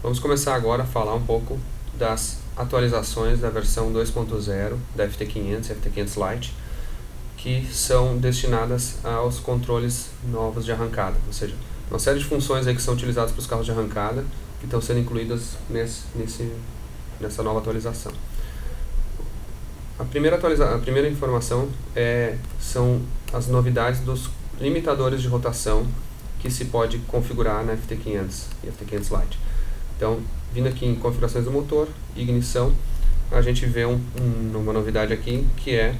Vamos começar agora a falar um pouco das atualizações da versão 2.0 da FT500 e FT500 Lite, que são destinadas aos controles novos de arrancada, ou seja, uma série de funções aí que são utilizadas para os carros de arrancada que estão sendo incluídas nessa nova atualização. A primeira informação são as novidades dos limitadores de rotação que se pode configurar na FT500 e FT500 Lite. Então, vindo aqui em configurações do motor, ignição, a gente vê uma novidade aqui, que é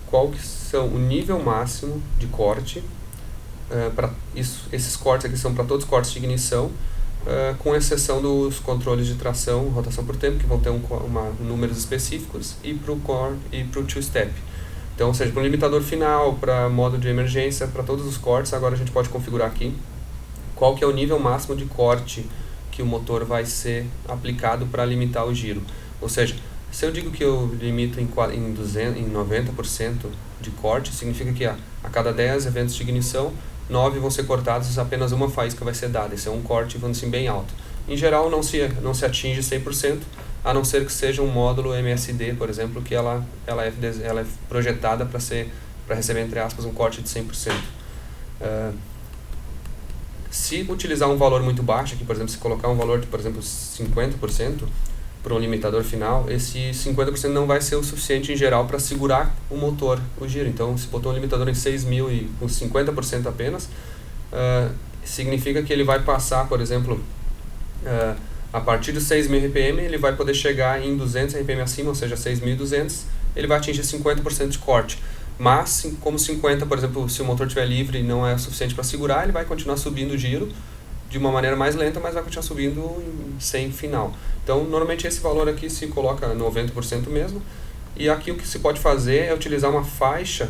qual que são o nível máximo de corte. Esses cortes aqui são para todos os cortes de ignição, com exceção dos controles de tração, rotação por tempo, que vão ter números específicos, e para o core e para o two-step. Então, ou seja, para o limitador final, para modo de emergência, para todos os cortes, agora a gente pode configurar aqui qual que é o nível máximo de corte que o motor vai ser aplicado para limitar o giro. Ou seja, se eu digo que eu limito em 90% de corte, significa que a cada 10 eventos de ignição, 9 vão ser cortados, apenas uma faísca vai ser dada. Esse é um corte, vamos assim, bem alto. Em geral, não se atinge 100%, a não ser que seja um módulo MSD, por exemplo, que ela é projetada para receber, entre aspas, um corte de 100%. Se utilizar um valor muito baixo, aqui, por exemplo, se colocar um valor de, por exemplo, 50% para um limitador final, esse 50% não vai ser o suficiente em geral para segurar o motor, o giro. Então, se botou um limitador em 6.000 e com 50% apenas, significa que ele vai passar, por exemplo, a partir de 6.000 RPM, ele vai poder chegar em 200 RPM acima, ou seja, 6.200, ele vai atingir 50% de corte. Mas, como 50, por exemplo, se o motor estiver livre e não é o suficiente para segurar, ele vai continuar subindo o giro de uma maneira mais lenta, mas vai continuar subindo sem final. Então, normalmente esse valor aqui se coloca 90% mesmo. E aqui o que se pode fazer é utilizar uma faixa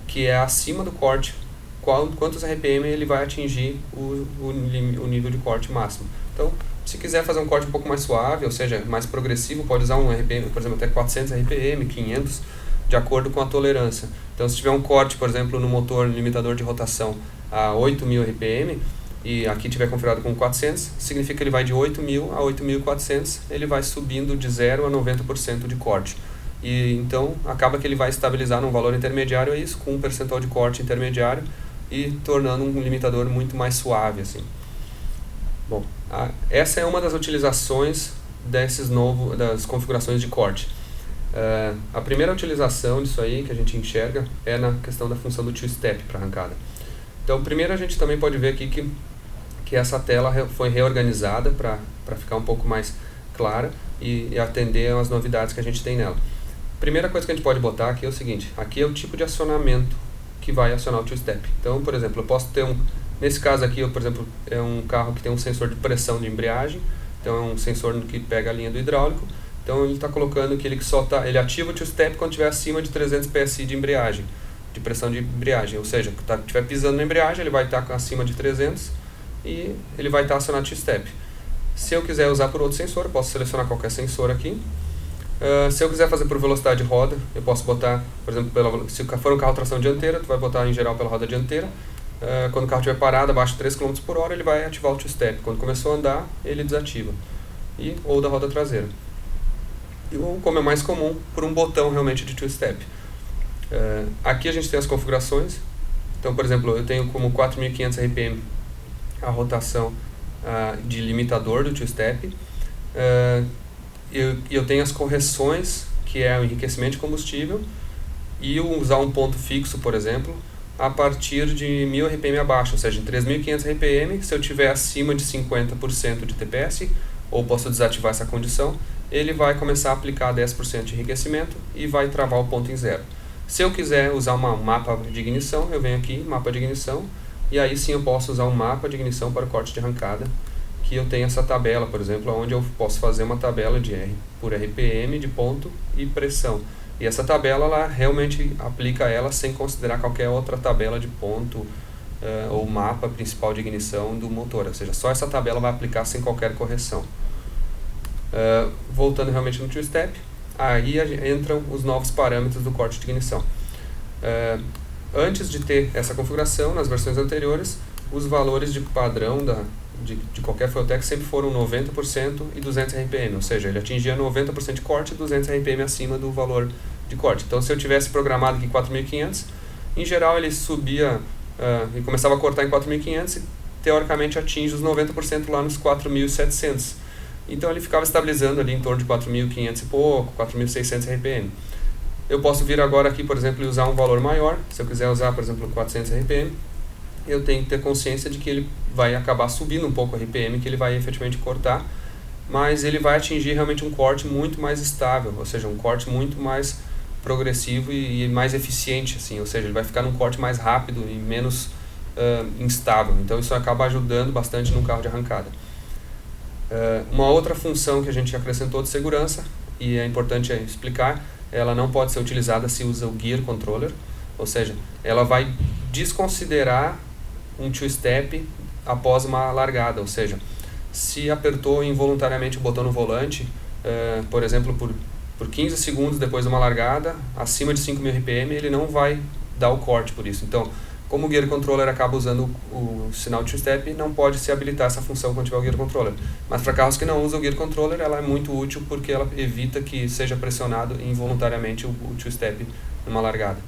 que é acima do corte, quantos RPM ele vai atingir o nível de corte máximo. Então, se quiser fazer um corte um pouco mais suave, ou seja, mais progressivo, pode usar um RPM, por exemplo, até 400 RPM, 500, de acordo com a tolerância. Então, se tiver um corte, por exemplo, no motor limitador de rotação a 8.000 RPM, e aqui tiver configurado com 400, significa que ele vai de 8.000 a 8.400, ele vai subindo de 0 a 90% de corte. E então, acaba que ele vai estabilizar num valor intermediário, com um percentual de corte intermediário, e tornando um limitador muito mais suave, assim. Bom, essa é uma das utilizações das configurações de corte. A primeira utilização disso aí que a gente enxerga é na questão da função do two-step para arrancada. Então, primeiro a gente também pode ver aqui que essa tela foi reorganizada para ficar um pouco mais clara e atender às novidades que a gente tem nela. Primeira coisa que a gente pode botar aqui é o seguinte: aqui é o tipo de acionamento que vai acionar o two-step. Então, por exemplo, eu posso ter nesse caso aqui, por exemplo, é um carro que tem um sensor de pressão de embreagem, então é um sensor que pega a linha do hidráulico. Então ele está colocando que ele ativa o two-step quando estiver acima de 300 PSI de embreagem, de pressão de embreagem, ou seja, quando estiver pisando na embreagem, ele vai estar acima de 300 e ele vai estar acionando two-step. Se eu quiser usar por outro sensor, eu posso selecionar qualquer sensor aqui. Se eu quiser fazer por velocidade de roda, eu posso botar, por exemplo, se for um carro tração dianteira, tu vai botar em geral pela roda dianteira. Quando o carro estiver parado abaixo de 3 km por hora, ele vai ativar o two-step. Quando começou a andar, ele desativa. Ou da roda traseira. Ou, como é mais comum, por um botão realmente de two-step. Aqui a gente tem as configurações. Então, por exemplo, eu tenho como 4.500 RPM a rotação de limitador do two-step. Eu tenho as correções, que é o enriquecimento de combustível, e usar um ponto fixo, por exemplo, a partir de 1.000 RPM abaixo, ou seja, em 3.500 RPM, se eu tiver acima de 50% de TPS, ou posso desativar essa condição, ele vai começar a aplicar 10% de enriquecimento e vai travar o ponto em 0. Se eu quiser usar um mapa de ignição, eu venho aqui, mapa de ignição, e aí sim eu posso usar um mapa de ignição para corte de arrancada, que eu tenho essa tabela, por exemplo, onde eu posso fazer uma tabela de R por RPM, de ponto e pressão. E essa tabela, ela realmente aplica ela sem considerar qualquer outra tabela de ponto ou mapa principal de ignição do motor, ou seja, só essa tabela vai aplicar sem qualquer correção. Voltando realmente no two-step, aí entram os novos parâmetros do corte de ignição. Antes de ter essa configuração, nas versões anteriores, os valores de padrão de qualquer Fueltech sempre foram 90% e 200 RPM, ou seja, ele atingia 90% de corte e 200 RPM acima do valor de corte. Então, se eu tivesse programado aqui 4.500, em geral ele subia e começava a cortar em 4.500 e teoricamente atinge os 90% lá nos 4.700. Então ele ficava estabilizando ali em torno de 4.500 e pouco, 4.600 RPM. Eu posso vir agora aqui, por exemplo, e usar um valor maior. Se eu quiser usar, por exemplo, 400 RPM, eu tenho que ter consciência de que ele vai acabar subindo um pouco o RPM, que ele vai efetivamente cortar, mas ele vai atingir realmente um corte muito mais estável, ou seja, um corte muito mais progressivo e mais eficiente, assim, ou seja, ele vai ficar num corte mais rápido e menos instável. Então isso acaba ajudando bastante no carro de arrancada. Uma outra função que a gente acrescentou de segurança, e é importante explicar, ela não pode ser utilizada se usa o Gear Controller, ou seja, ela vai desconsiderar um two-step após uma largada, ou seja, se apertou involuntariamente o botão no volante, por exemplo, por 15 segundos depois de uma largada, acima de 5.000 RPM, ele não vai dar o corte por isso. Então, como o Gear Controller acaba usando o sinal two-step, não pode se habilitar essa função quando tiver o Gear Controller. Mas para carros que não usam o Gear Controller, ela é muito útil porque ela evita que seja pressionado involuntariamente o two-step numa largada.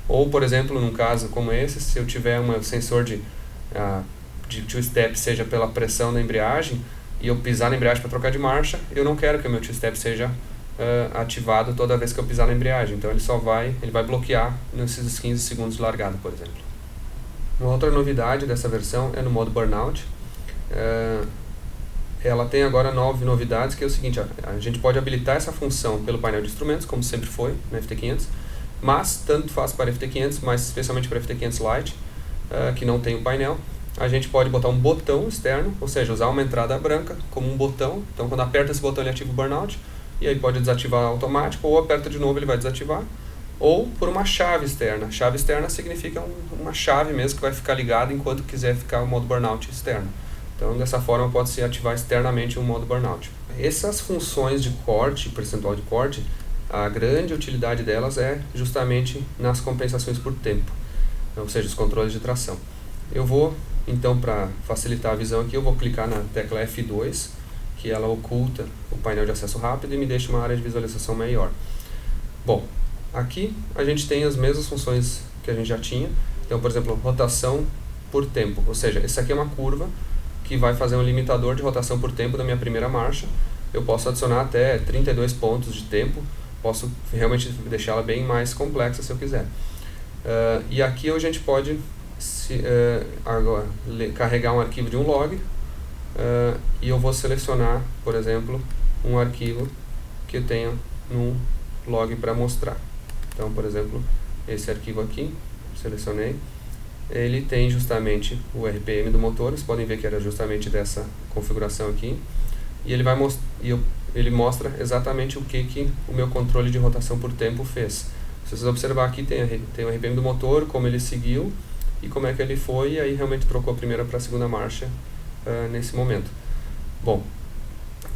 Ou, por exemplo, num caso como esse, se eu tiver um sensor de two-step, seja pela pressão da embreagem, e eu pisar na embreagem para trocar de marcha, eu não quero que o meu two-step seja ativado toda vez que eu pisar na embreagem. Então ele vai bloquear nesses 15 segundos de largada, por exemplo. Uma outra novidade dessa versão é no modo Burnout. Ela tem agora 9 novidades, que é o seguinte: a gente pode habilitar essa função pelo painel de instrumentos, como sempre foi na FT500, mas tanto faz para FT500, mas especialmente para FT500 Lite, que não tem o painel. A gente pode botar um botão externo, ou seja, usar uma entrada branca como um botão. Então, quando aperta esse botão, ele ativa o Burnout, e aí pode desativar automático, ou aperta de novo, ele vai desativar. Ou por uma chave externa. A chave externa significa uma chave mesmo que vai ficar ligada enquanto quiser ficar o modo Burnout externo. Então, dessa forma, pode-se ativar externamente o modo Burnout. Essas funções de corte, percentual de corte, a grande utilidade delas é justamente nas compensações por tempo, ou seja, os controles de tração. Eu vou, então, para facilitar a visão aqui, eu vou clicar na tecla F2, que ela oculta o painel de acesso rápido e me deixa uma área de visualização maior. Bom, aqui a gente tem as mesmas funções que a gente já tinha. Então, por exemplo, rotação por tempo, ou seja, essa aqui é uma curva que vai fazer um limitador de rotação por tempo da minha primeira marcha. Eu posso adicionar até 32 pontos de tempo, posso realmente deixá-la bem mais complexa se eu quiser. E aqui a gente pode agora carregar um arquivo de um log, e eu vou selecionar, por exemplo, um arquivo que eu tenho no log para mostrar. Então, por exemplo, esse arquivo aqui, selecionei, ele tem justamente o RPM do motor. Vocês podem ver que era justamente dessa configuração aqui, e ele mostra exatamente o que o meu controle de rotação por tempo fez. Se vocês observar aqui, tem o RPM do motor, como ele seguiu e como é que ele foi, e aí realmente trocou a primeira para a segunda marcha nesse momento. Bom,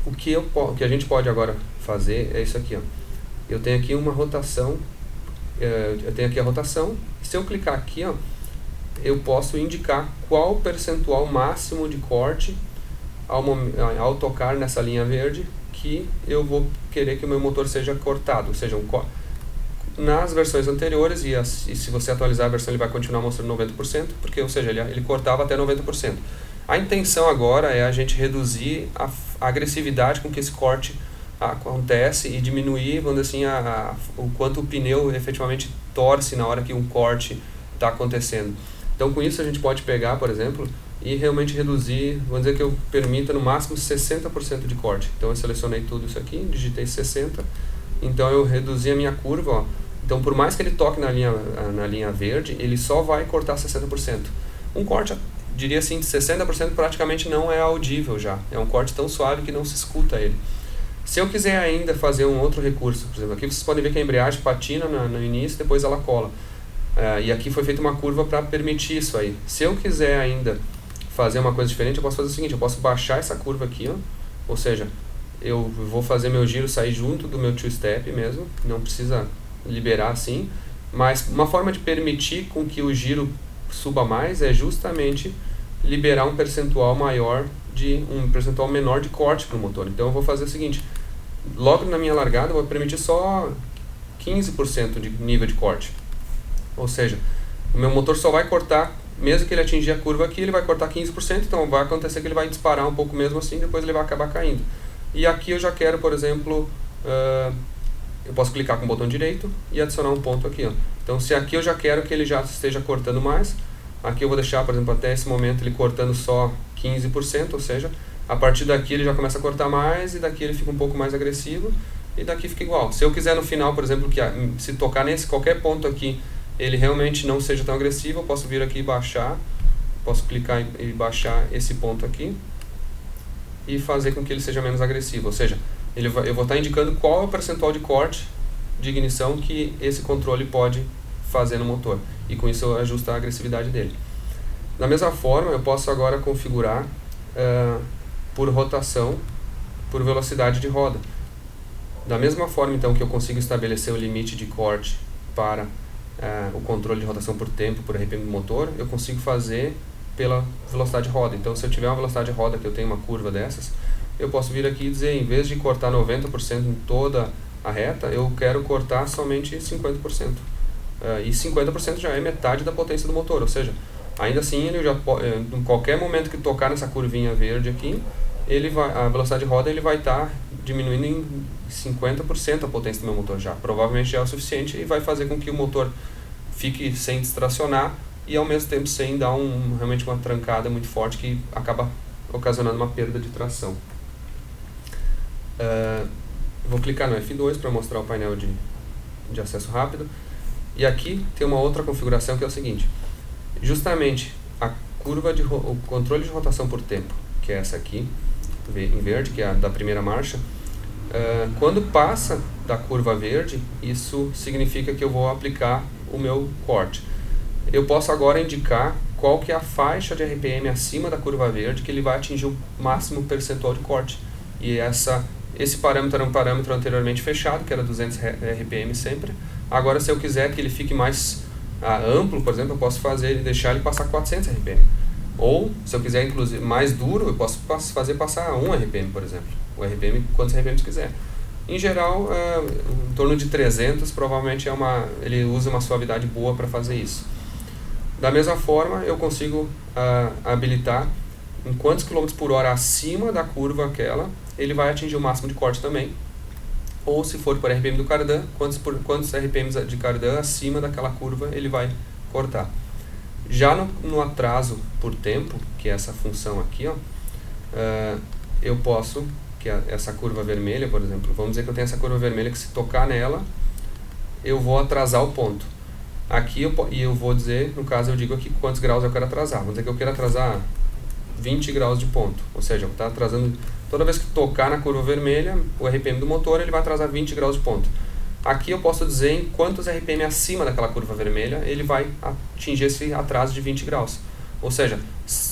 o que a gente pode agora fazer é isso aqui, ó. Eu tenho aqui uma rotação, eu tenho aqui a rotação, e se eu clicar aqui, ó, eu posso indicar qual percentual máximo de corte ao tocar nessa linha verde que eu vou querer que o meu motor seja cortado, ou seja, nas versões anteriores, e se você atualizar a versão, ele vai continuar mostrando 90%, porque, ou seja, ele cortava até 90%. A intenção agora é a gente reduzir a agressividade com que esse corte acontece e diminuir, vamos dizer assim, o quanto o pneu efetivamente torce na hora que um corte está acontecendo. Então, com isso, a gente pode pegar, por exemplo, e realmente reduzir, vamos dizer que eu permita no máximo 60% de corte. Então, eu selecionei tudo isso aqui, digitei 60%, então eu reduzi a minha curva, ó. Então, por mais que ele toque na linha verde, ele só vai cortar 60%. Um corte, diria assim, de 60% praticamente não é audível já. É um corte tão suave que não se escuta ele. Se eu quiser ainda fazer um outro recurso, por exemplo, aqui vocês podem ver que a embreagem patina no início, depois ela cola. E aqui foi feita uma curva para permitir isso aí. Se eu quiser ainda fazer uma coisa diferente, eu posso fazer o seguinte: eu posso baixar essa curva aqui, ó, ou seja, eu vou fazer meu giro sair junto do meu two-step mesmo, não precisa liberar assim, mas uma forma de permitir com que o giro suba mais é justamente liberar um percentual maior de um percentual menor de corte para o motor. Então eu vou fazer o seguinte, logo na minha largada eu vou permitir só 15% de nível de corte. Ou seja, o meu motor só vai cortar, mesmo que ele atingir a curva aqui, ele vai cortar 15%, então vai acontecer que ele vai disparar um pouco mesmo assim, depois ele vai acabar caindo. E aqui eu já quero, por exemplo, eu posso clicar com o botão direito e adicionar um ponto aqui. Ó. Então se aqui eu já quero que ele já esteja cortando mais, aqui eu vou deixar, por exemplo, até esse momento ele cortando só 15%, ou seja, a partir daqui ele já começa a cortar mais, e daqui ele fica um pouco mais agressivo, e daqui fica igual. Se eu quiser no final, por exemplo, que se tocar nesse qualquer ponto aqui, ele realmente não seja tão agressivo, eu posso vir aqui e baixar, posso clicar e baixar esse ponto aqui, e fazer com que ele seja menos agressivo, ou seja, eu vou estar indicando qual é o percentual de corte de ignição que esse controle pode fazer no motor, e com isso eu ajusto a agressividade dele. Da mesma forma, eu posso agora configurar por rotação, por velocidade de roda. Da mesma forma então que eu consigo estabelecer o limite de corte para o controle de rotação por tempo, por RPM do motor, eu consigo fazer pela velocidade de roda. Então se eu tiver uma velocidade de roda que eu tenho uma curva dessas, eu posso vir aqui e dizer, em vez de cortar 90% em toda a reta, eu quero cortar somente 50%. E 50% já é metade da potência do motor, ou seja, ainda assim ele já em qualquer momento que tocar nessa curvinha verde aqui, a velocidade de roda ele vai estar diminuindo em 50% a potência do meu motor já. Provavelmente já é o suficiente e vai fazer com que o motor fique sem distracionar e ao mesmo tempo sem dar realmente uma trancada muito forte que acaba ocasionando uma perda de tração. Vou clicar no F2 para mostrar o painel de acesso rápido. E aqui tem uma outra configuração que é o seguinte, justamente a curva o controle de rotação por tempo, que é essa aqui, em verde, que é a da primeira marcha, quando passa da curva verde, isso significa que eu vou aplicar o meu corte. Eu posso agora indicar qual que é a faixa de RPM acima da curva verde que ele vai atingir o máximo percentual de corte. E esse parâmetro era um parâmetro anteriormente fechado, que era 200 RPM sempre. Agora, se eu quiser que ele fique mais amplo, por exemplo, eu posso deixar ele passar 400 RPM. Ou, se eu quiser inclusive mais duro, eu posso fazer passar 1 RPM, por exemplo. O RPM, quantos RPM você quiser. Em geral, em torno de 300, provavelmente ele usa uma suavidade boa para fazer isso. Da mesma forma, eu consigo habilitar em quantos quilômetros por hora acima da curva aquela, ele vai atingir o máximo de corte também. Ou se for por RPM do cardan, quantos RPMs de cardan acima daquela curva ele vai cortar. Já no atraso por tempo, que é essa função aqui, ó, eu posso, que é essa curva vermelha, por exemplo, vamos dizer que eu tenho essa curva vermelha que se tocar nela, eu vou atrasar o ponto. Aqui eu vou dizer, no caso eu digo aqui quantos graus eu quero atrasar. Vamos dizer que eu quero atrasar 20 graus de ponto, ou seja, eu vou estar atrasando, toda vez que tocar na curva vermelha, o RPM do motor ele vai atrasar 20 graus de ponto. Aqui eu posso dizer em quantos RPM acima daquela curva vermelha ele vai atingir esse atraso de 20 graus. Ou seja,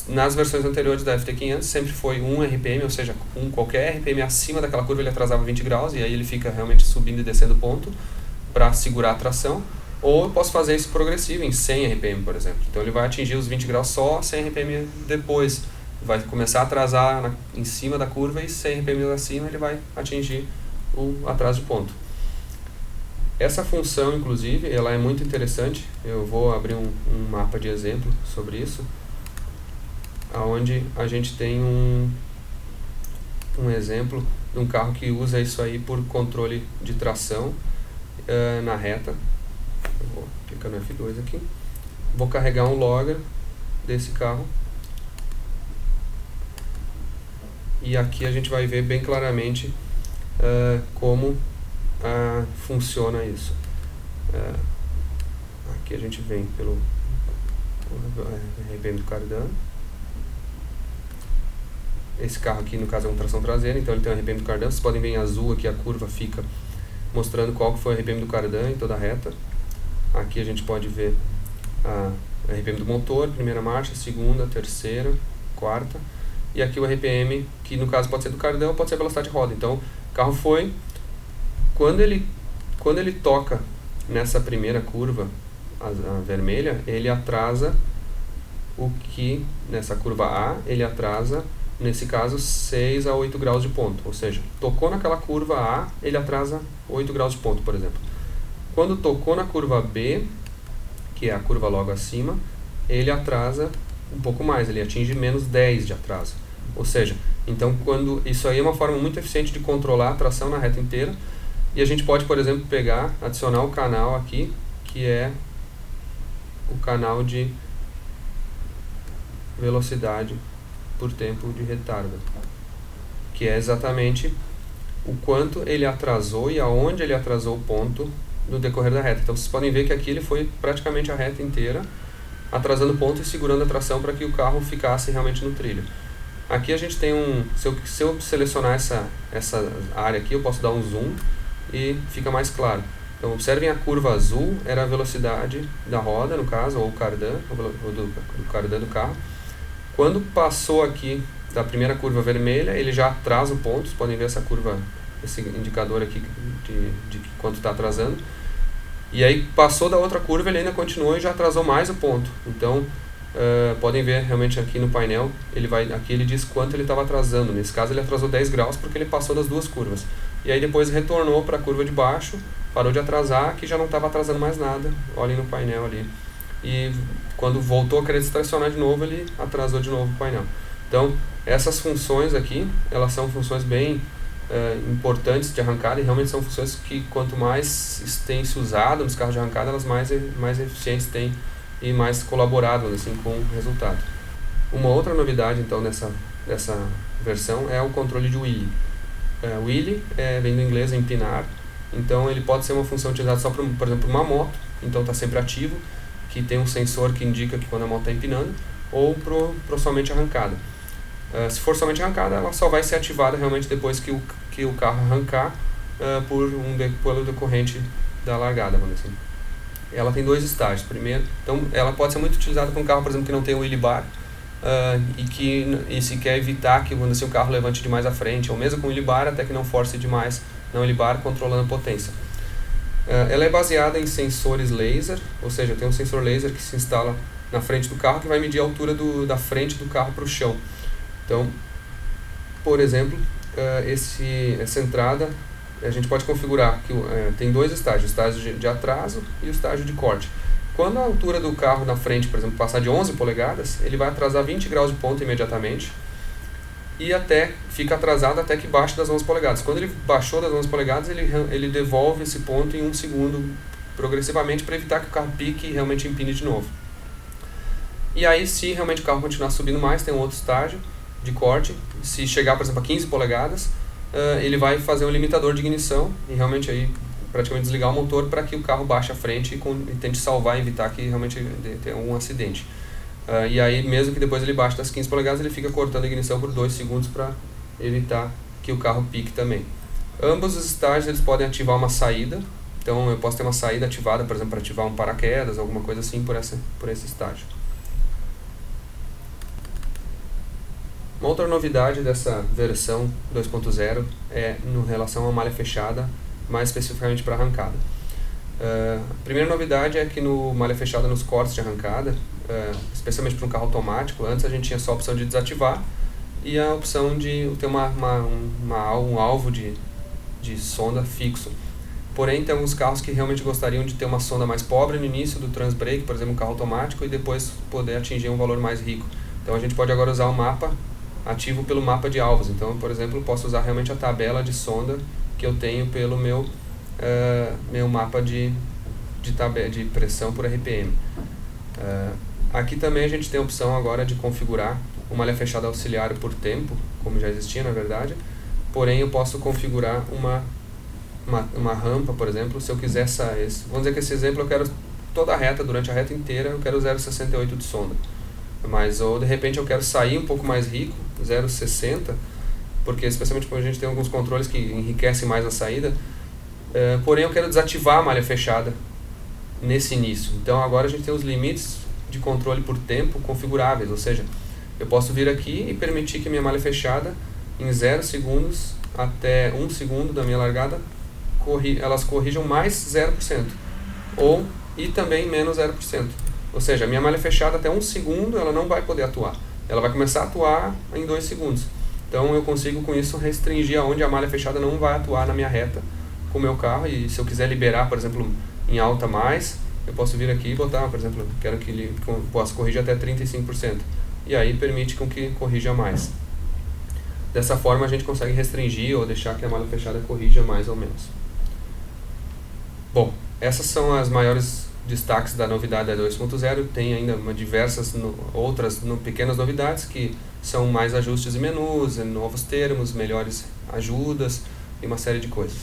nas versões anteriores da FT500 sempre foi 1 RPM, ou seja, qualquer RPM acima daquela curva ele atrasava 20 graus, e aí ele fica realmente subindo e descendo o ponto para segurar a tração. Ou eu posso fazer isso progressivo, em 100 RPM, por exemplo. Então ele vai atingir os 20 graus só 100 RPM depois. Vai começar a atrasar em cima da curva e 100 RPM acima ele vai atingir o atraso de ponto. Essa função, inclusive, ela é muito interessante. Eu vou abrir um mapa de exemplo sobre isso, onde a gente tem um exemplo de um carro que usa isso aí por controle de tração na reta. Eu vou clicar no F2 aqui. Vou carregar um logger desse carro. E aqui a gente vai ver bem claramente como funciona isso. Aqui a gente vem pelo RPM do cardan. Esse carro aqui, no caso, é uma tração traseira, então ele tem um RPM do cardan. Vocês podem ver em azul aqui a curva fica mostrando qual que foi o RPM do cardan em toda a reta. Aqui a gente pode ver a RPM do motor, primeira marcha, segunda, terceira, quarta. E aqui o RPM, que no caso pode ser do cardan ou pode ser a velocidade de roda. Então, o carro foi... Quando ele toca nessa primeira curva, a vermelha, ele atrasa nessa curva A, ele atrasa nesse caso 6 a 8 graus de ponto, ou seja, tocou naquela curva A, ele atrasa 8 graus de ponto, por exemplo. Quando tocou na curva B, que é a curva logo acima, ele atrasa um pouco mais, ele atinge menos 10 de atraso. Ou seja, então isso aí é uma forma muito eficiente de controlar a tração na reta inteira. E a gente pode, por exemplo, adicionar o canal aqui, que é o canal de velocidade por tempo de retardo, que é exatamente o quanto ele atrasou e aonde ele atrasou o ponto no decorrer da reta. Então vocês podem ver que aqui ele foi praticamente a reta inteira atrasando o ponto e segurando a tração para que o carro ficasse realmente no trilho. Aqui a gente tem se eu selecionar essa área aqui, eu posso dar um zoom e fica mais claro. Então observem, a curva azul era a velocidade da roda, no caso, ou o cardan, do cardan do carro. Quando passou aqui da primeira curva vermelha, ele já atrasa o ponto. Vocês podem ver essa curva, esse indicador aqui de quanto está atrasando. E aí passou da outra curva, ele ainda continuou e já atrasou mais o ponto. Então podem ver realmente aqui no painel, aqui ele diz quanto ele estava atrasando. Nesse caso ele atrasou 10 graus porque ele passou das duas curvas. E aí depois retornou para a curva de baixo, parou de atrasar, que já não estava atrasando mais nada. Olhem no painel ali. E quando voltou a querer estacionar de novo, ele atrasou de novo o painel. Então essas funções aqui, elas são funções bem importantes de arrancada, e realmente são funções que quanto mais tem se usado nos carros de arrancada, elas mais eficientes têm e mais colaboradas assim, com o resultado. Uma outra novidade então dessa versão é o controle de wheelie. Wheelie vem do inglês empinar, então ele pode ser uma função utilizada só por exemplo, uma moto, então está sempre ativo, que tem um sensor que indica que quando a moto está empinando, ou para somente arrancada. Se for somente arrancada, ela só vai ser ativada realmente depois que o carro arrancar pelo decorrente da largada, vamos dizer assim. Ela tem dois estágios. Primeiro, então ela pode ser muito utilizada para um carro, por exemplo, que não tem wheelie bar, e se quer evitar que o carro levante demais à frente, ou mesmo com wheelie bar, até que não force demais na wheelie bar, controlando a potência. Ela é baseada em sensores laser, ou seja, tem um sensor laser que se instala na frente do carro, que vai medir a altura da frente do carro para o chão. Então, por exemplo, essa entrada a gente pode configurar que tem dois estágios, o estágio de atraso e o estágio de corte. Quando a altura do carro na frente, por exemplo, passar de 11 polegadas, ele vai atrasar 20 graus de ponto imediatamente e fica atrasado até que baixe das 11 polegadas. Quando ele baixou das 11 polegadas, ele devolve esse ponto em 1 segundo progressivamente para evitar que o carro pique e realmente empine de novo. E aí, se realmente o carro continuar subindo mais, tem um outro estágio de corte. Se chegar, por exemplo, a 15 polegadas, ele vai fazer um limitador de ignição e realmente aí praticamente desligar o motor para que o carro baixe à frente e tente salvar e evitar que realmente tenha algum acidente. E aí, mesmo que depois ele baixe das 15 polegadas, ele fica cortando a ignição por 2 segundos para evitar que o carro pique também. Ambos os estágios eles podem ativar uma saída. Então eu posso ter uma saída ativada, por exemplo, para ativar um paraquedas, alguma coisa assim por esse estágio. Uma outra novidade dessa versão 2.0 é em relação à malha fechada, mais especificamente para arrancada. A primeira novidade é que no malha fechada nos cortes de arrancada, especialmente para um carro automático, antes a gente tinha só a opção de desativar e a opção de ter um alvo de sonda fixo. Porém, tem alguns carros que realmente gostariam de ter uma sonda mais pobre no início do transbrake, por exemplo, um carro automático, e depois poder atingir um valor mais rico. Então a gente pode agora usar o mapa ativo pelo mapa de alvos. Então, por exemplo, eu posso usar realmente a tabela de sonda que eu tenho pelo meu mapa de pressão por RPM. Aqui também a gente tem a opção agora de configurar uma malha fechada auxiliar por tempo, como já existia na verdade, porém eu posso configurar uma rampa, por exemplo, se eu quiser vamos dizer que esse exemplo eu quero toda a reta, durante a reta inteira eu quero 0,68 de sonda. Ou de repente eu quero sair um pouco mais rico, 0,60, porque especialmente quando a gente tem alguns controles que enriquecem mais a saída, porém eu quero desativar a malha fechada nesse início. Então agora a gente tem os limites de controle por tempo configuráveis, ou seja, eu posso vir aqui e permitir que minha malha fechada em 0 segundos até 1 segundo da minha largada, elas corrijam mais 0%, e também menos 0%. Ou seja, a minha malha fechada até 1 segundo ela não vai poder atuar. ela vai começar a atuar em 2 segundos. Então eu consigo com isso restringir aonde a malha fechada não vai atuar na minha reta com o meu carro, e se eu quiser liberar, por exemplo, em alta mais, eu posso vir aqui e botar, por exemplo, quero que ele possa corrigir até 35%, e aí permite com que corrija mais. Dessa forma a gente consegue restringir ou deixar que a malha fechada corrija mais ou menos. Bom, essas são as maiores destaques da novidade da 2.0. Tem ainda diversas outras pequenas novidades, que são mais ajustes em menus, novos termos, melhores ajudas e uma série de coisas.